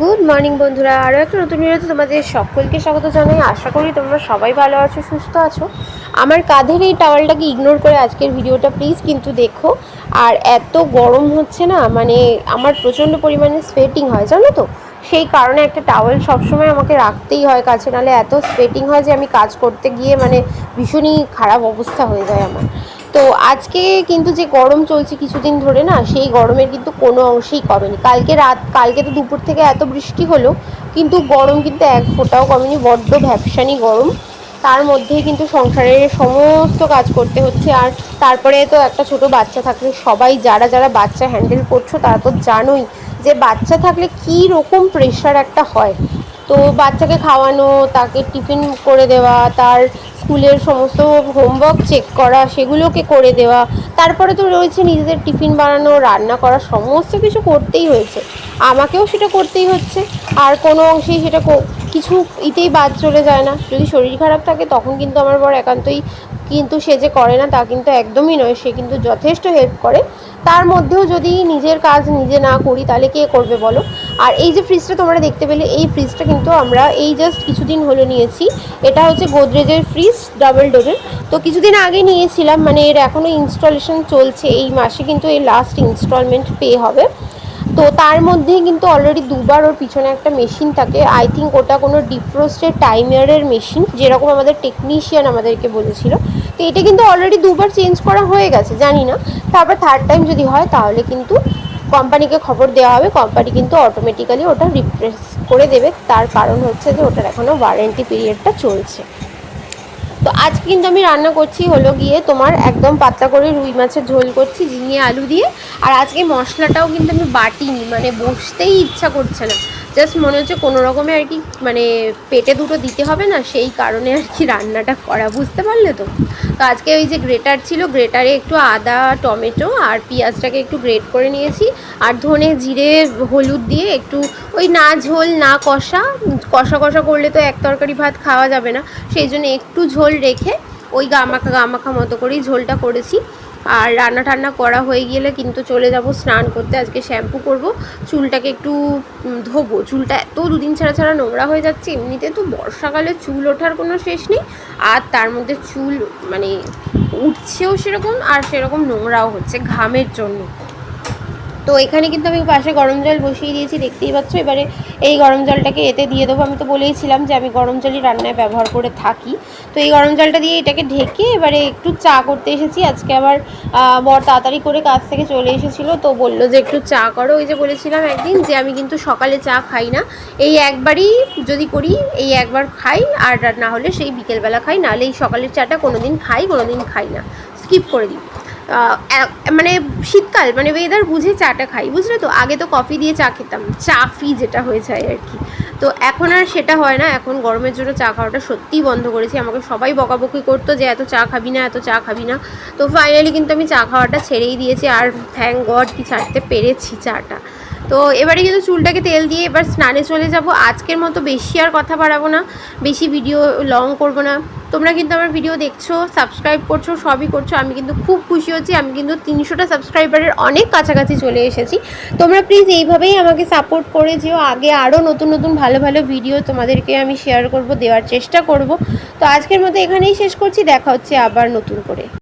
Good morning বন্ধুরা, আরও একটা নতুন ভিডিওতে তোমাদের সকলকে স্বাগত জানাই। আশা করি তোমরা সবাই ভালো আছো, সুস্থ আছো। আমার কাঁধের এই টাওয়ালটাকে ইগনোর করে আজকের ভিডিওটা প্লিজ কিন্তু দেখো। আর এত গরম হচ্ছে না, মানে আমার প্রচণ্ড পরিমাণে স্ওয়েটিং হয় জানো তো। সেই কারণে একটা টাওয়েল সবসময় আমাকে রাখতেই হয় কাছে, নাহলে এত স্ওয়েটিং হয় যে আমি কাজ করতে গিয়ে মানে ভীষণই খারাপ অবস্থা হয়ে যায় আমার। তো আজকে কিন্তু যে গরম চলছে কিছুদিন ধরে না, সেই গরমের কিন্তু কোনো অংশেই কমেনি। কালকে তো দুপুর থেকে এত বৃষ্টি হলো, কিন্তু গরম কিন্তু এক ফোঁটাও কমেনি। বড্ড ভ্যাপসানি গরম। তার মধ্যেই কিন্তু সংসারের সমস্ত কাজ করতে হচ্ছে। আর তারপরে তো একটা ছোট বাচ্চা থাকলে, সবাই যারা যারা বাচ্চা হ্যান্ডেল করছো তারা তো জানোই যে বাচ্চা থাকলে কী রকম প্রেশার একটা হয়। তো বাচ্চাকে খাওয়ানো, তাকে টিফিন করে দেওয়া, তার স্কুলের সমস্ত হোমওয়ার্ক চেক করা, সেগুলোকে করে দেওয়া, তারপরে তো রয়েছে নিজেদের টিফিন বানানো, রান্না করা, সমস্ত কিছু করতেই হয়েছে। আমাকেও সেটা করতেই হচ্ছে। আর কোনো অংশেই সেটা কিছু ইতেই বাদ চলে যায় না। যদি শরীর খারাপ থাকে তখন কিন্তু আমার বর একান্তই, কিন্তু সে যে করে না তা কিন্তু একদমই নয়, সে কিন্তু যথেষ্ট হেল্প করে। তার মধ্যেও যদি নিজের কাজ নিজে না করি তাহলে কে করবে বলো। আর এই যে ফ্রিজটা তোমরা দেখতে পেলে, এই ফ্রিজটা কিন্তু আমরা এই জাস্ট কিছুদিন হলো নিয়েছি। এটা হচ্ছে গোদরেজের ফ্রিজ, ডাবল ডোরের। তো কিছুদিন আগে নিয়েছিলাম, মানে এর এখনও ইনস্টলেশন চলছে। এই মাসে কিন্তু এই লাস্ট ইনস্টলমেন্ট পে হবে। তো তার মধ্যেই কিন্তু অলরেডি দুবার ওর পিছনে একটা মেশিন থাকে। আই থিঙ্ক ওটা কোনো ডিফ্রোস্টের টাইমারের মেশিন, যেরকম আমাদের টেকনিশিয়ান আমাদেরকে বলেছিল। তো এটা কিন্তু অলরেডি দুবার চেঞ্জ করা হয়ে গেছে, জানি না। তারপর থার্ড টাইম যদি হয় তাহলে কিন্তু কোম্পানিকে খবর দেওয়া হবে। কোম্পানি কিন্তু অটোমেটিক্যালি ওটা রিপ্লেস করে দেবে। তার কারণ হচ্ছে যে ওটার এখনও ওয়ারেন্টি পিরিয়ডটা চলছে। তো আজকে কিন্তু আমি রান্না করছি হলো গিয়ে তোমার একদম পাতলা করে রুই মাছের ঝোল করছি ঝিঙে আলু দিয়ে। আর আজকে মশলাটাও কিন্তু আমি বাটিনি, মানে বসতেই ইচ্ছা করছে না। জাস্ট মনে হচ্ছে কোনো রকমে আর কি, মানে পেটে দুটো দিতে হবে না, সেই কারণে আর কি রান্নাটা করা, বুঝতে পারলে তো। তো আজকে ওই যে গ্রেটার ছিল, গ্রেটারে একটু আদা, টমেটো আর পেঁয়াজটাকে একটু গ্রেট করে নিয়েছি। আর ধনে জিরে হলুদ দিয়ে একটু, ওই না ঝোল না কষা, কষা কষা করলে তো এক তরকারি ভাত খাওয়া যাবে না, সেই জন্য একটু ঝোল রেখে ওই গামাখা মতো করেই ঝোলটা করেছি। আর রান্না টান্না করা হয়ে গেলে কিন্তু চলে যাব স্নান করতে। আজকে শ্যাম্পু করব, চুলটাকে একটু ধোবো। চুলটা এত দুদিন ছাড়া ছাড়া নোংরা হয়ে যাচ্ছে। এমনিতে তো বর্ষাকালে চুল ওঠার কোনো শেষ নেই, আর তার মধ্যে চুল মানে উঠছেও সেরকম, আর সেরকম নোংরাও হচ্ছে ঘামের জন্য। তো এখানে কিন্তু আমি পাশে গরম জল বসিয়ে দিয়েছি, দেখতেই পাচ্ছ। এবারে এই গরম জলটাকে এতে দিয়ে দেবো। আমি তো বলেইছিলাম যে আমি গরম জলই রান্নায় ব্যবহার করে থাকি। তো এই গরম জলটা দিয়ে এটাকে ঢেকে এবারে একটু চা করতে এসেছি। আজকে আবার বর তাড়াতাড়ি করে কাজ থেকে চলে এসেছিলো, তো বললো যে একটু চা করো। ওই যে বলেছিলাম একদিন যে আমি কিন্তু সকালে চা খাই না, এই একবারই যদি করি, এই একবার খাই, আর না হলে সেই বিকেলবেলা খাই, নাহলে এই সকালের চাটা কোনো দিন খাই, কোনো দিন খাই না, স্কিপ করে দিই। মানে শীতকাল মানে ওয়েদার বুঝে চাটা খাই, বুঝলে তো। আগে তো কফি দিয়ে চা খেতাম, চাফি যেটা হয়ে যায় আর কি। তো এখন আর সেটা হয় না, এখন গরমের জন্য চা খাওয়াটা সত্যিই বন্ধ করেছি। আমাকে সবাই বকাবকি করতো যে এত চা খাবি না, এত চা খাবি না। তো ফাইনালি কিন্তু আমি চা খাওয়াটা ছেড়েই দিয়েছি। আর থ্যাঙ্ক গড কি ছাড়তে পেরেছি চাটা। তো এবারে কিন্তু চুলটাকে তেল দিয়ে এবার স্নানে চলে যাব। আজকের মতো বেশি আর কথা বাড়াবো না, বেশি ভিডিও লং করবো না। তোমরা কিন্তু আমার ভিডিও দেখছো, সাবস্ক্রাইব করছো, সবই করছো, আমি কিন্তু খুব খুশি হচ্ছি। আমি কিন্তু 300টা সাবস্ক্রাইবারের অনেক কাছাকাছি চলে এসেছি। তোমরা প্লিজ এইভাবেই আমাকে সাপোর্ট করে যেও। আগে আরও নতুন নতুন ভালো ভালো ভিডিও তোমাদেরকে আমি শেয়ার করব, দেওয়ার চেষ্টা করব। তো আজকের মতো এখানেই শেষ করছি, দেখা হচ্ছে আবার নতুন করে।